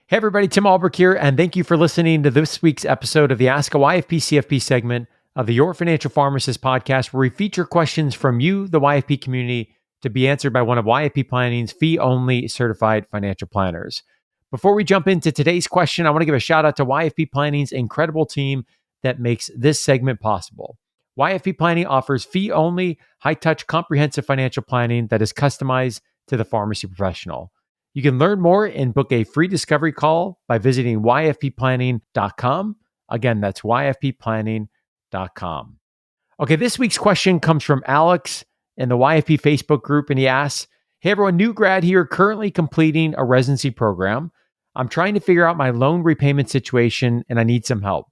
Hey everybody, Tim Albrecht here, and thank you for listening to this week's episode of the Ask a YFP CFP segment of the Your Financial Pharmacist podcast, where we feature questions from you, the YFP community, to be answered by one of YFP Planning's fee-only certified financial planners. Before we jump into today's question, I want to give a shout out to YFP Planning's incredible team that makes this segment possible. YFP Planning offers fee-only, high-touch, comprehensive financial planning that is customized to the pharmacy professional. You can learn more and book a free discovery call by visiting yfpplanning.com. Again, that's yfpplanning.com. Okay, this week's question comes from Alex in the YFP Facebook group, and he asks, "Hey everyone, new grad here, currently completing a residency program. I'm trying to figure out my loan repayment situation, and I need some help.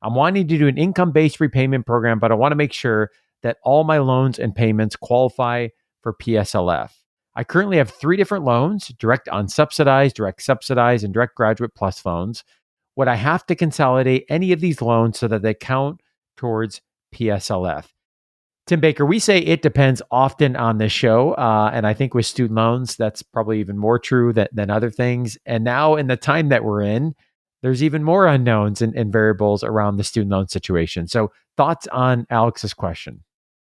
I'm wanting to do an income-based repayment program, but I want to make sure that all my loans and payments qualify for PSLF. I currently have 3 different loans: direct unsubsidized, direct subsidized, and direct graduate plus loans. Would I have to consolidate any of these loans so that they count towards PSLF?" Tim Baker, we say it depends often on this show. And I think with student loans, that's probably even more true than other things. And now in the time that we're in, there's even more unknowns and variables around the student loan situation. So thoughts on Alex's question?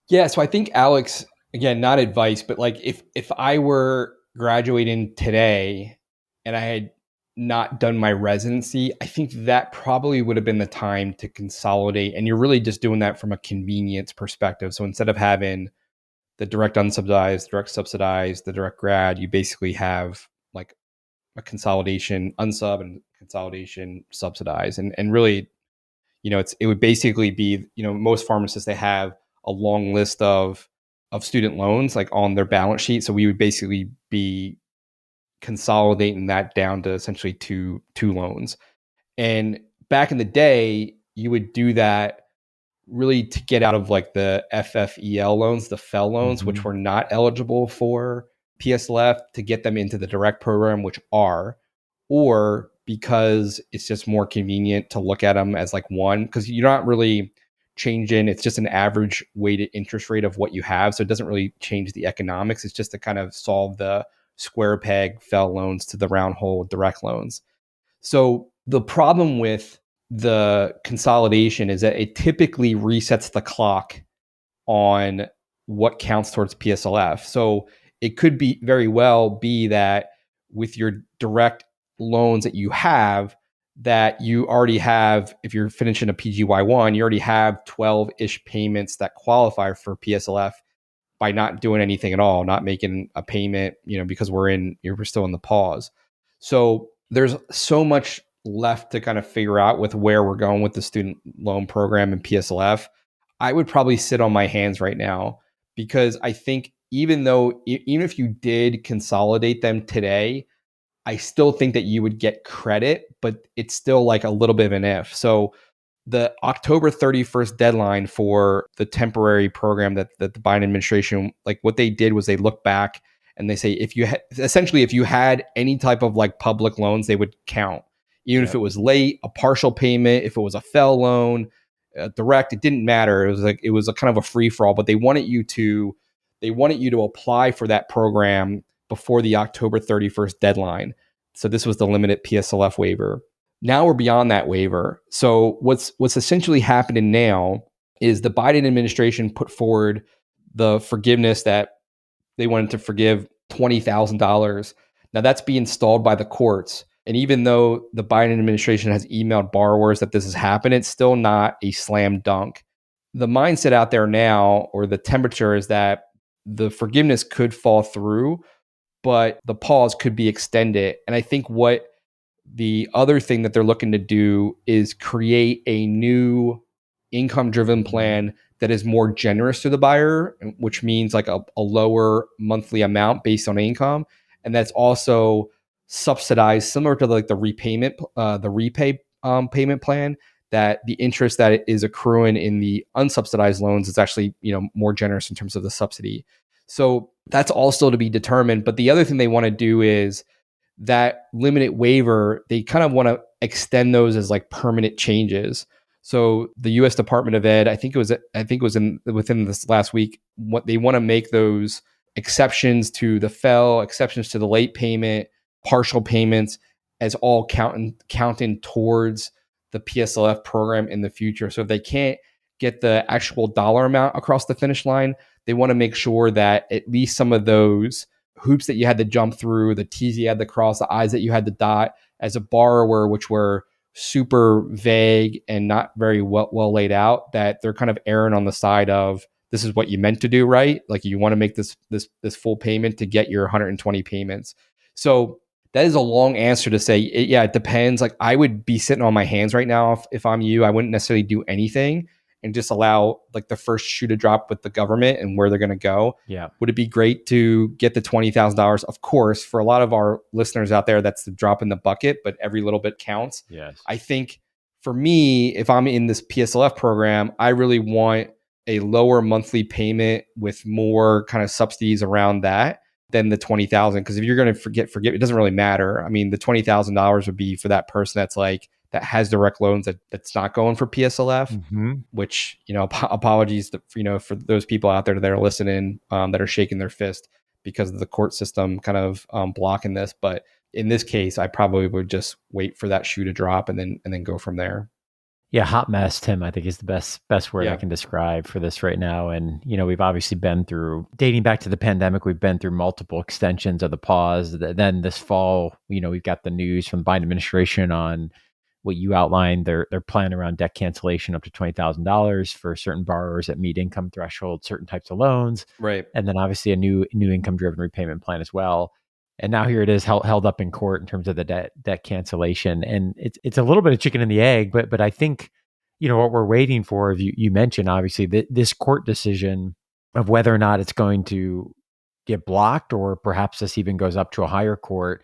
Yeah, so I think Alex, again, not advice, but like if I were graduating today and I had not done my residency, I think that probably would have been the time to consolidate. And you're really just doing that from a convenience perspective. So instead of having the direct unsubsidized, direct subsidized, the direct grad, you basically have like a consolidation unsub and consolidation subsidized. And really, it would basically be, most pharmacists, they have a long list of student loans like on their balance sheet. So we would basically be consolidating that down to essentially two loans. And back in the day, you would do that really to get out of like the FFEL loans, the FEL loans, which were not eligible for PSLF, to get them into the direct program, which are, or because it's just more convenient to look at them as like one, because you're not really changing. It's just an average weighted interest rate of what you have. So it doesn't really change the economics. It's just to kind of solve the square peg FEL loans to the round hole direct loans. So the problem with the consolidation is that it typically resets the clock on what counts towards PSLF. So it could be very well be that with your direct loans that you have, that you already have, if you're finishing a PGY1, you already have 12-ish payments that qualify for PSLF by not doing anything at all, not making a payment, because we're still in the pause. So there's so much left to kind of figure out with where we're going with the student loan program and PSLF. I would probably sit on my hands right now, because I think even if you did consolidate them today, I still think that you would get credit, but it's still like a little bit of an if. So the October 31st deadline for the temporary program that the Biden administration, like what they did was they look back and they say, if you had any type of like public loans, they would count, even if it was late, a partial payment, if it was a FEL loan, direct, it didn't matter. It was a kind of a free for all, but they wanted you to apply for that program before the October 31st deadline. So this was the limited PSLF waiver. Now we're beyond that waiver. So what's essentially happening now is the Biden administration put forward the forgiveness that they wanted to forgive $20,000. Now that's being stalled by the courts. And even though the Biden administration has emailed borrowers that this has happened, it's still not a slam dunk. The mindset out there now, or the temperature, is that the forgiveness could fall through, but the pause could be extended. And I think what the other thing that they're looking to do is create a new income-driven plan that is more generous to the buyer, which means like a lower monthly amount based on income. And that's also subsidized, similar to like the repay payment plan, that the interest that is accruing in the unsubsidized loans is actually, more generous in terms of the subsidy. So that's also to be determined. But the other thing they want to do is that limited waiver, they kind of want to extend those as like permanent changes. So the U.S. Department of Ed, I think it was within this last week, what they want to make those exceptions to the FEL, exceptions to the late payment, partial payments, as all counting towards the PSLF program in the future. So if they can't get the actual dollar amount across the finish line, they want to make sure that at least some of those hoops that you had to jump through, the T's you had to cross, the I's that you had to dot as a borrower, which were super vague and not very well laid out, that they're kind of erring on the side of this is what you meant to do, right? Like you want to make this full payment to get your 120 payments. So that is a long answer to say, yeah, it depends. Like I would be sitting on my hands right now if I'm you. I wouldn't necessarily do anything and just allow like the first shoe to drop with the government and where they're going to go. Yeah. Would it be great to get the $20,000? Of course, for a lot of our listeners out there, that's the drop in the bucket, but every little bit counts. Yes. I think for me, if I'm in this PSLF program, I really want a lower monthly payment with more kind of subsidies around that than the 20,000. Because if you're going to forget, it doesn't really matter. I mean, the $20,000 would be for that person that's like, that has direct loans that's not going for PSLF, which, apologies to, for those people out there that are listening that are shaking their fist because of the court system kind of blocking this. But in this case, I probably would just wait for that shoe to drop and then go from there. Yeah, hot mess, Tim, I think is the best word I can describe for this right now. And, we've obviously been through, dating back to the pandemic, we've been through multiple extensions of the pause. Then this fall, we've got the news from the Biden administration on what you outlined, their plan around debt cancellation up to $20,000 for certain borrowers that meet income threshold, certain types of loans. Right. And then obviously a new income-driven repayment plan as well. And now here it is held up in court in terms of the debt cancellation. And it's a little bit of chicken and the egg, but I think, what we're waiting for, you mentioned, obviously, this court decision of whether or not it's going to get blocked or perhaps this even goes up to a higher court.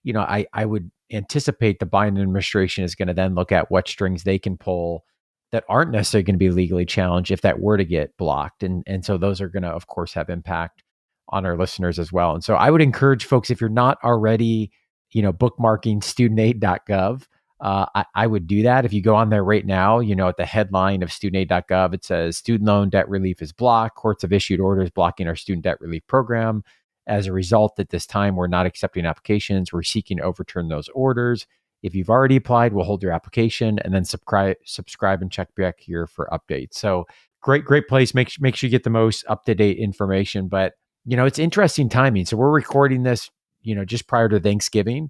I would anticipate the Biden administration is going to then look at what strings they can pull that aren't necessarily going to be legally challenged if that were to get blocked. And so those are going to, of course, have impact on our listeners as well. And so I would encourage folks, if you're not already, bookmarking studentaid.gov, I would do that. If you go on there right now, at the headline of studentaid.gov, it says student loan debt relief is blocked. Courts have issued orders blocking our student debt relief program. As a result, at this time, we're not accepting applications. We're seeking to overturn those orders. If you've already applied, we'll hold your application and then subscribe and check back here for updates. So great place. Make sure you get the most up-to-date information. But, it's interesting timing. So we're recording this, just prior to Thanksgiving.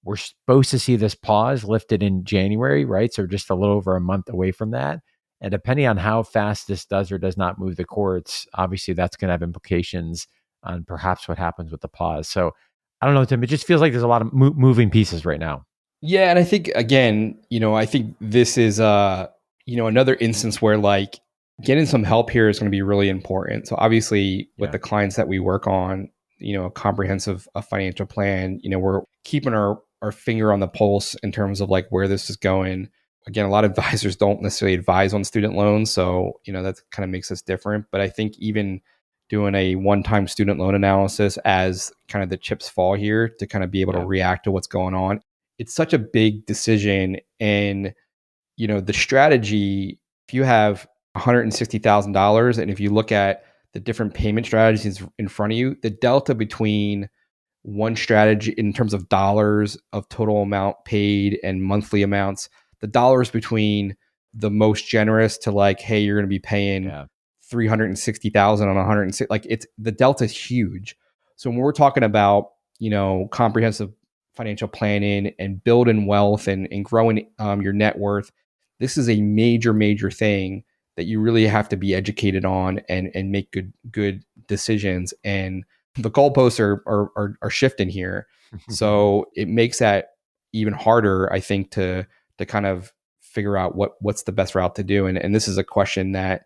We're supposed to see this pause lifted in January, right? So just a little over a month away from that. And depending on how fast this does or does not move the courts, obviously that's going to have implications on perhaps what happens with the pause. So I don't know, Tim, it just feels like there's a lot of moving pieces right now. Yeah. And I think, again, I think this is, another instance where like getting some help here is going to be really important. So obviously with the clients that we work on, a comprehensive financial plan, we're keeping our finger on the pulse in terms of like where this is going. Again, a lot of advisors don't necessarily advise on student loans. So, that kind of makes us different. But I think even doing a one-time student loan analysis as kind of the chips fall here to kind of be able to react to what's going on. It's such a big decision. And, the strategy, if you have $160,000 and if you look at the different payment strategies in front of you, the delta between one strategy in terms of dollars of total amount paid and monthly amounts, the dollars between the most generous to like, hey, you're going to be paying 360,000 on 106, like it's the delta is huge. So when we're talking about, comprehensive financial planning and building wealth and growing your net worth, this is a major thing that you really have to be educated on and make good decisions. And the goalposts are shifting here. So it makes that even harder, I think, to kind of figure out what's the best route to do. And this is a question that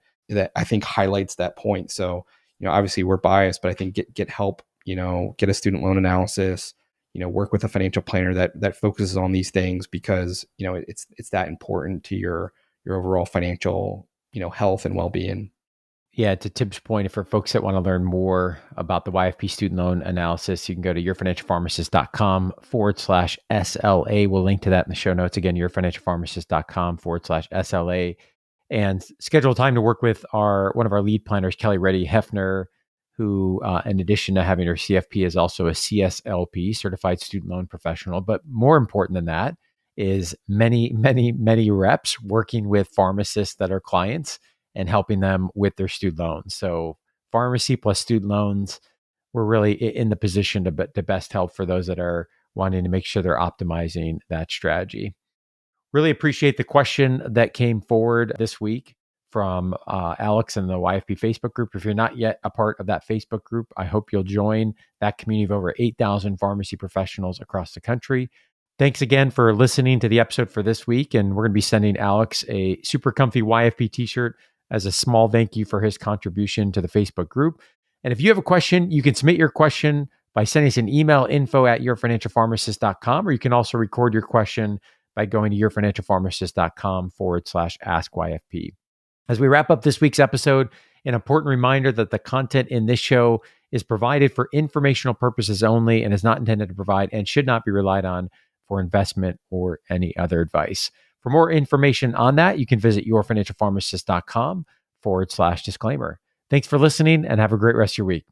I think highlights that point. So, obviously we're biased, but I think get help, get a student loan analysis, work with a financial planner that focuses on these things because, it's that important to your overall financial, health and well-being. Yeah, to Tim's point, for folks that want to learn more about the YFP student loan analysis, you can go to yourfinancialpharmacist.com/SLA. We'll link to that in the show notes. Again, yourfinancialpharmacist.com/SLA. And schedule time to work with one of our lead planners, Kelly Reddy Hefner, who, in addition to having her CFP, is also a CSLP, Certified Student Loan Professional. But more important than that is many, many, many reps working with pharmacists that are clients and helping them with their student loans. So pharmacy plus student loans, we're really in the position to best help for those that are wanting to make sure they're optimizing that strategy. Really appreciate the question that came forward this week from Alex in the YFP Facebook group. If you're not yet a part of that Facebook group, I hope you'll join that community of over 8,000 pharmacy professionals across the country. Thanks again for listening to the episode for this week. And we're going to be sending Alex a super comfy YFP t-shirt as a small thank you for his contribution to the Facebook group. And if you have a question, you can submit your question by sending us an email, info@yourfinancialpharmacist.com, or you can also record your question by going to yourfinancialpharmacist.com/ask-YFP. As we wrap up this week's episode, an important reminder that the content in this show is provided for informational purposes only and is not intended to provide and should not be relied on for investment or any other advice. For more information on that, you can visit yourfinancialpharmacist.com/disclaimer. Thanks for listening and have a great rest of your week.